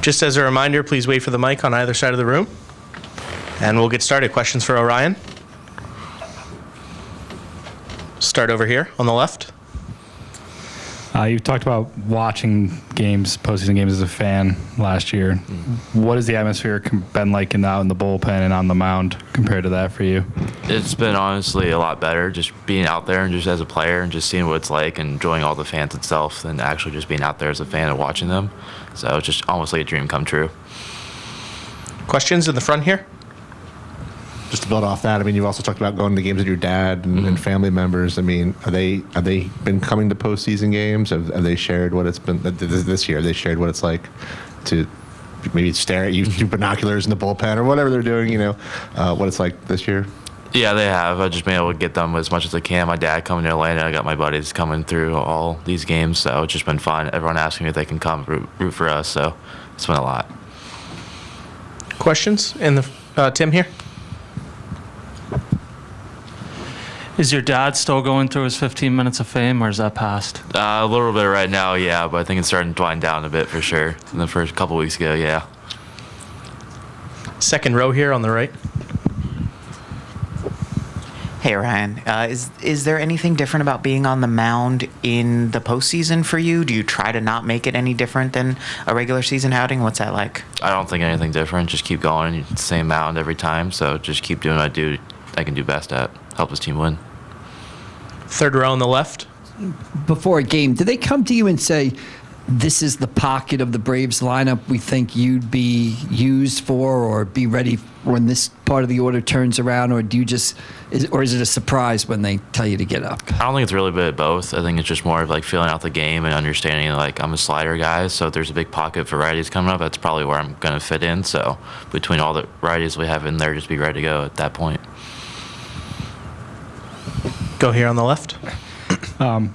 Just as a reminder, please wait for the mic on either side of the room. And we'll get started. Questions for Orion? Start over here on the left. You talked about watching games, postseason games as a fan last year. What has the atmosphere been like out in the bullpen and on the mound compared to that for you? It's been honestly a lot better just being out there and just as a player and just seeing what it's like and enjoying all the fans itself than actually just being out there as a fan and watching them. So it's just almost like a dream come true. Questions in the front here? Just to build off that, I mean, you've also talked about going to games with your dad and family members. I mean, have they been coming to postseason games? Have they shared what it's been this year? Have they shared what it's like to maybe stare at you through binoculars in the bullpen or whatever they're doing? You know, what it's like this year? Yeah, they have. I've just been able to get them as much as I can. My dad coming to Atlanta. I got my buddies coming through all these games, so it's just been fun. Everyone asking me if they can come root for us, so it's been a lot. Questions in the Tim here? Is your dad still going through his 15 minutes of fame, or is that past? A little bit right now, yeah, but I think it's starting to wind down a bit for sure. In the first couple weeks ago, yeah. Second row here on the right. Hey, Ryan. Is there anything different about being on the mound in the postseason for you? Do you try to not make it any different than a regular season outing? What's that like? I don't think anything different. Just keep going. It's the same mound every time, so just keep doing what I can do best at. Help this team win. Third row on the left. Before a game, do they come to you and say, this is the pocket of the Braves lineup we think you'd be used for or be ready when this part of the order turns around, or do you just, is it a surprise when they tell you to get up? I don't think it's really a bit of both. I think it's just more of like feeling out the game and understanding like I'm a slider guy, so if there's a big pocket of varieties coming up, that's probably where I'm going to fit in. So between all the varieties we have in there, just be ready to go at that point. Go here on the left.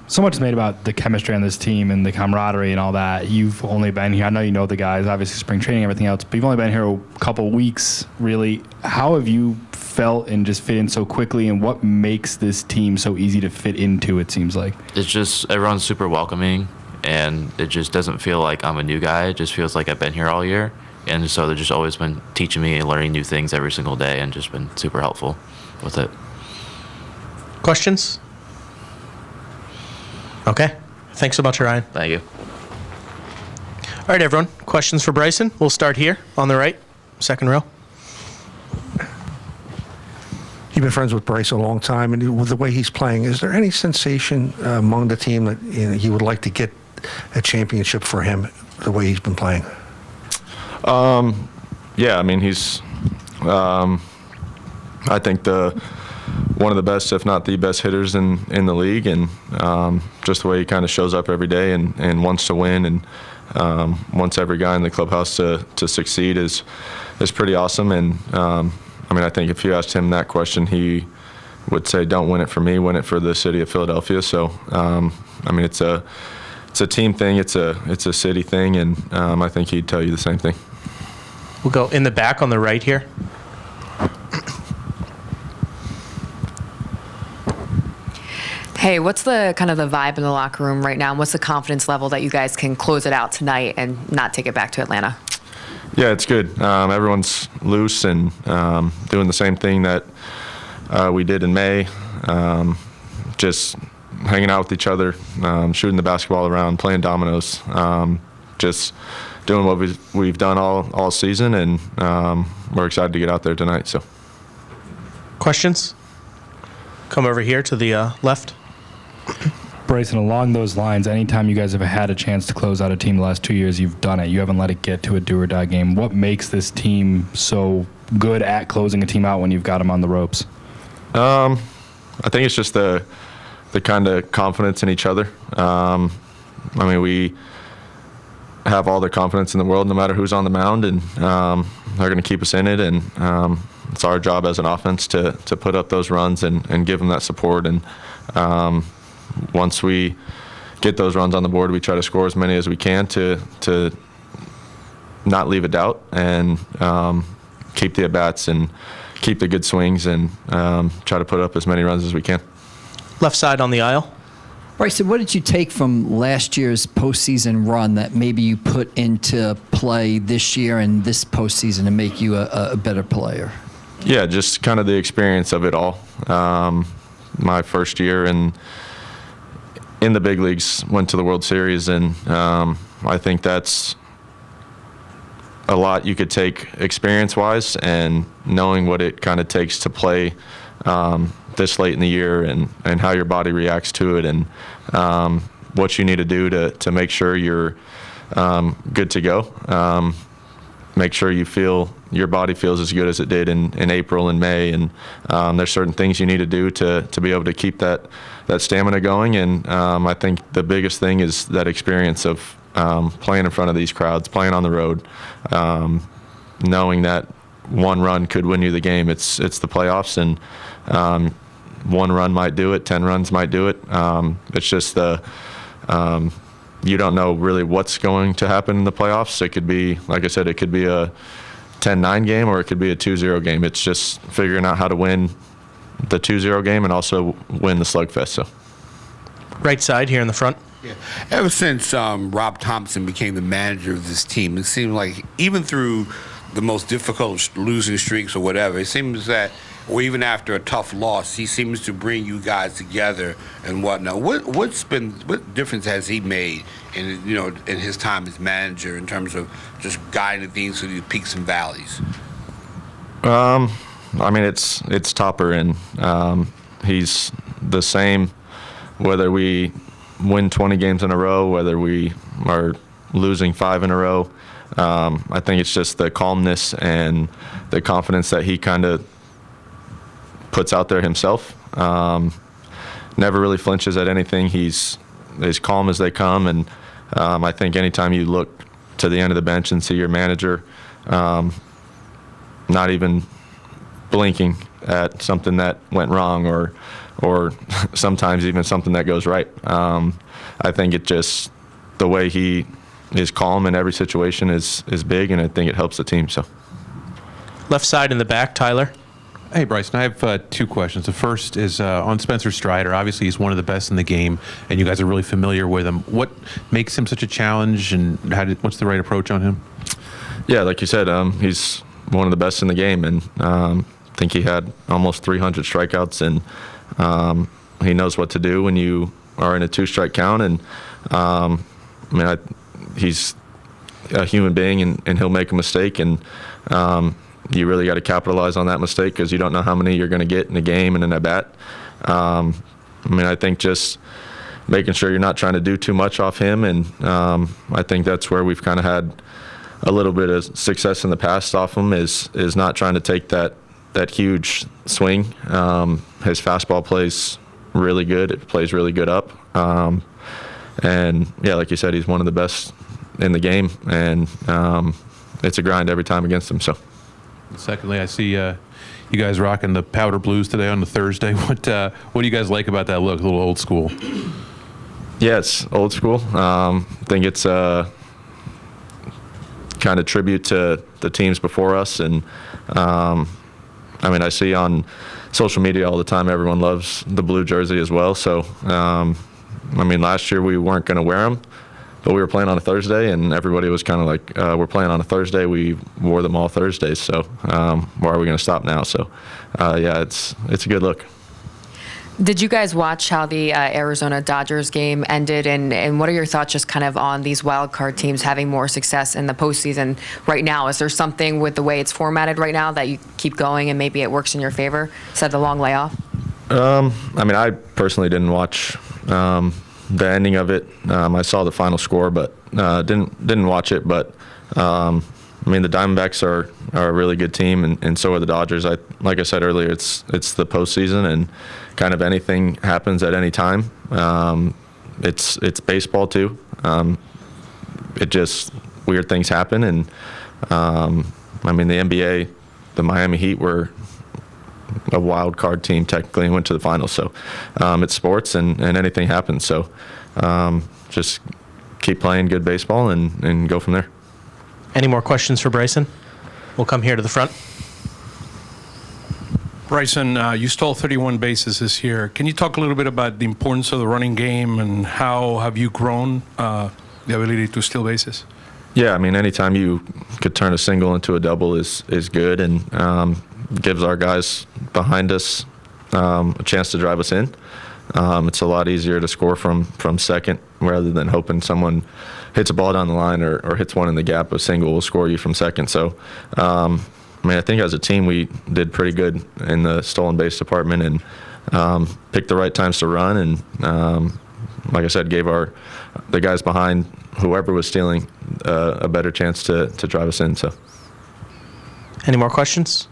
So much is made about the chemistry on this team and the camaraderie and all that. You've only been here. I know you know the guys, obviously spring training, everything else, but you've only been here a couple weeks, really. How have you felt and just fit in so quickly, and what makes this team so easy to fit into, it seems like? It's just everyone's super welcoming, and it just doesn't feel like I'm a new guy. It just feels like I've been here all year. And so they've just always been teaching me and learning new things every single day and just been super helpful with it. Questions? Okay. Thanks so much, Ryan. Thank you. All right, everyone. Questions for Bryson? We'll start here on the right, second row. You've been friends with Bryce a long time, and with the way he's playing, is there any sensation among the team that you would like to get a championship for him, the way he's been playing? Yeah, I mean, he's, I think one of the best, if not the best hitters in the league, and just the way he kind of shows up every day and wants to win and wants every guy in the clubhouse to succeed is pretty awesome. And I mean, I think if you asked him that question, he would say, "Don't win it for me, win it for the city of Philadelphia." So, I mean, it's a team thing, it's a city thing, and I think he'd tell you the same thing. We'll go in the back on the right here. Hey, what's the kind of the vibe in the locker room right now? And what's the confidence level that you guys can close it out tonight and not take it back to Atlanta? Yeah, it's good. Everyone's loose and doing the same thing that we did in May. Just hanging out with each other, shooting the basketball around, playing dominoes, just doing what we've done all season, and we're excited to get out there tonight. So, questions? Come over here to the left. Bryson, along those lines, anytime you guys have had a chance to close out a team the last 2 years, you've done it. You haven't let it get to a do-or-die game. What makes this team so good at closing a team out when you've got them on the ropes? I think it's just the kind of confidence in each other. I mean, we have all the confidence in the world no matter who's on the mound, and they're going to keep us in it, and it's our job as an offense to put up those runs and give them that support. And once we get those runs on the board, we try to score as many as we can to not leave a doubt, and keep the at-bats and keep the good swings, and try to put up as many runs as we can. Left side on the aisle. Bryson, what did you take from last year's postseason run that maybe you put into play this year and this postseason to make you a better player? Yeah, just kind of the experience of it all. My first year in the big leagues, went to the World Series, and I think that's a lot you could take experience-wise, and knowing what it kind of takes to play this late in the year, and how your body reacts to it, and what you need to do to make sure you're good to go. Make sure your body feels as good as it did in April and May, and there's certain things you need to do to be able to keep that stamina going. And I think the biggest thing is that experience of playing in front of these crowds, playing on the road, knowing that one run could win you the game. It's the playoffs, and one run might do it, 10 runs might do it. It's just you don't know really what's going to happen in the playoffs. It could be, like I said, it could be a 10-9 game, or it could be a 2-0 game. It's just figuring out how to win the 2-0 game and also win the slugfest. So, Right side here in the front. Yeah. Ever since Rob Thompson became the manager of this team, it seemed like even through the most difficult losing streaks or whatever, it seems that, or even after a tough loss, he seems to bring you guys together and whatnot. What difference has he made in his time as manager in terms of just guiding things through the peaks and valleys? I mean, it's Topper, and he's the same whether we win 20 games in a row, whether we are losing 5 in a row. I think it's just the calmness and the confidence that he kind of puts out there himself. Never really flinches at anything. He's as calm as they come, and I think anytime you look to the end of the bench and see your manager not even blinking at something that went wrong, or sometimes even something that goes right. I think it just, the way he is calm in every situation is big, and I think it helps the team. So, Left side in the back, Tyler. Hey, Bryson, I have 2 questions. The first is on Spencer Strider. Obviously, he's one of the best in the game, and you guys are really familiar with him. What makes him such a challenge, and what's the right approach on him? Yeah, like you said, he's one of the best in the game, and I think he had almost 300 strikeouts, and he knows what to do when you are in a 2-strike count. And he's a human being, and he'll make a mistake, and you really got to capitalize on that mistake, because you don't know how many you're going to get in a game and in a bat. I think just making sure you're not trying to do too much off him, and I think that's where we've kind of had a little bit of success in the past off him, is not trying to take that huge swing. His fastball plays really good. It plays really good up. And yeah, like you said, he's one of the best in the game, and it's a grind every time against him. So. Secondly, I see you guys rocking the powder blues today on the Thursday. What do you guys like about that look? A little old school. Yeah, it's old school. I think it's a kind of tribute to the teams before us, and I see on social media all the time everyone loves the blue jersey as well. So last year we weren't going to wear them, but we were playing on a Thursday, and everybody was kind of like, we're playing on a Thursday. We wore them all Thursdays, so why are we going to stop now? So, yeah, it's a good look. Did you guys watch how the Arizona Dodgers game ended, and what are your thoughts just kind of on these wild card teams having more success in the postseason right now? Is there something with the way it's formatted right now that you keep going and maybe it works in your favor, instead of the long layoff? I personally didn't watch the ending of it. I saw the final score, but didn't watch it. But the Diamondbacks are a really good team, and so are the Dodgers. Like I said earlier, it's the postseason, and kind of anything happens at any time. It's baseball too. It just, weird things happen, and the NBA, the Miami Heat were a wild card team technically and went to the finals. So it's sports, and anything happens. So just keep playing good baseball and go from there. Any more questions for Bryson? We'll come here to the front. Bryson, you stole 31 bases this year. Can you talk a little bit about the importance of the running game and how have you grown the ability to steal bases? Yeah, I mean, anytime you could turn a single into a double is good, and gives our guys behind us a chance to drive us in. It's a lot easier to score from second rather than hoping someone hits a ball down the line or hits one in the gap. A single will score you from second. So, I mean, I think as a team we did pretty good in the stolen base department and picked the right times to run. And like I said, gave the guys behind whoever was stealing a better chance to drive us in. So, Any more questions?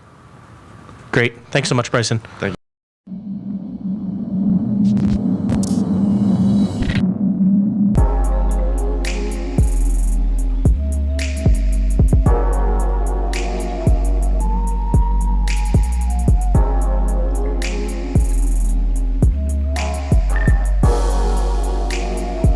Great. Thanks so much, Bryson. thank you.